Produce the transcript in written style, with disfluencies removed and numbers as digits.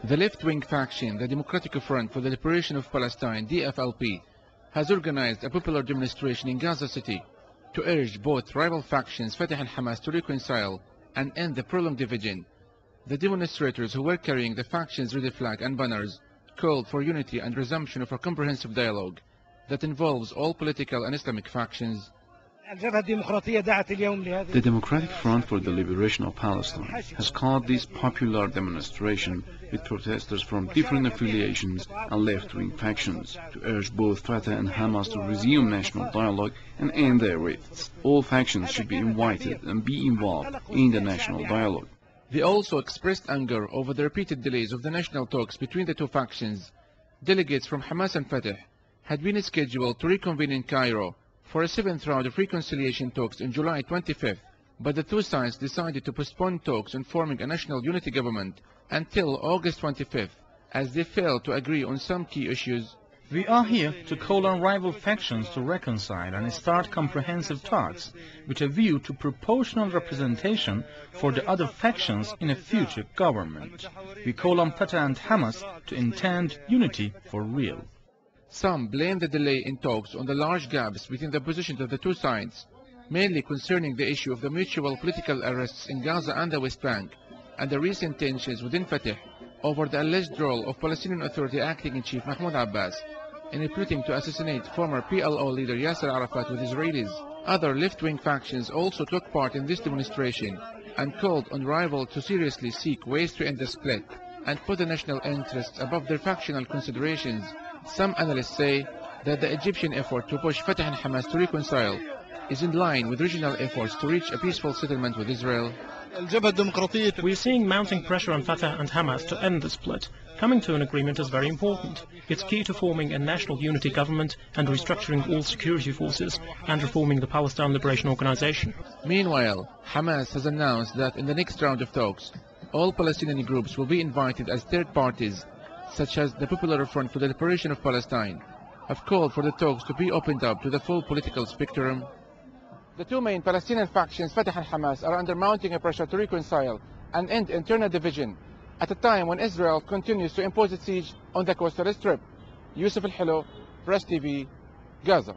The left-wing faction, the Democratic Front for the Liberation of Palestine, DFLP, has organized a popular demonstration in Gaza City to urge both rival factions, Fatah and Hamas, to reconcile and end the prolonged division. The demonstrators, who were carrying the faction's red flag and banners, called for unity and resumption of a comprehensive dialogue that involves all political and Islamic factions. The Democratic Front for the Liberation of Palestine has called this popular demonstration with protesters from different affiliations and left-wing factions to urge both Fatah and Hamas to resume national dialogue and end their rifts. All factions should be invited and be involved in the national dialogue. They also expressed anger over the repeated delays of the national talks between the two factions. Delegates from Hamas and Fatah had been scheduled to reconvene in Cairo for a 7th round of reconciliation talks on July 25th, but the two sides decided to postpone talks on forming a national unity government until August 25th, as they failed to agree on some key issues. We are here to call on rival factions to reconcile and start comprehensive talks with a view to proportional representation for the other factions in a future government. We call on Fatah and Hamas to intend unity for real. Some blame the delay in talks on the large gaps between the positions of the two sides, mainly concerning the issue of the mutual political arrests in Gaza and the West Bank, and the recent tensions within Fatah over the alleged role of Palestinian Authority acting-in-chief Mahmoud Abbas in plotting to assassinate former PLO leader Yasser Arafat with Israelis. Other left-wing factions also took part in this demonstration and called on rivals to seriously seek ways to end the split and put the national interests above their factional considerations. Some analysts say that the Egyptian effort to push Fatah and Hamas to reconcile is in line with regional efforts to reach a peaceful settlement with Israel. We are seeing mounting pressure on Fatah and Hamas to end the split. Coming to an agreement is very important. It's key to forming a national unity government and restructuring all security forces and reforming the Palestine Liberation Organization. Meanwhile, Hamas has announced that in the next round of talks, all Palestinian groups will be invited as third parties, such as the Popular Front for the Liberation of Palestine, have called for the talks to be opened up to the full political spectrum. The two main Palestinian factions, Fatah and Hamas, are under mounting pressure to reconcile and end internal division at a time when Israel continues to impose its siege on the coastal strip. Yusuf Al-Hilo, Press TV, Gaza.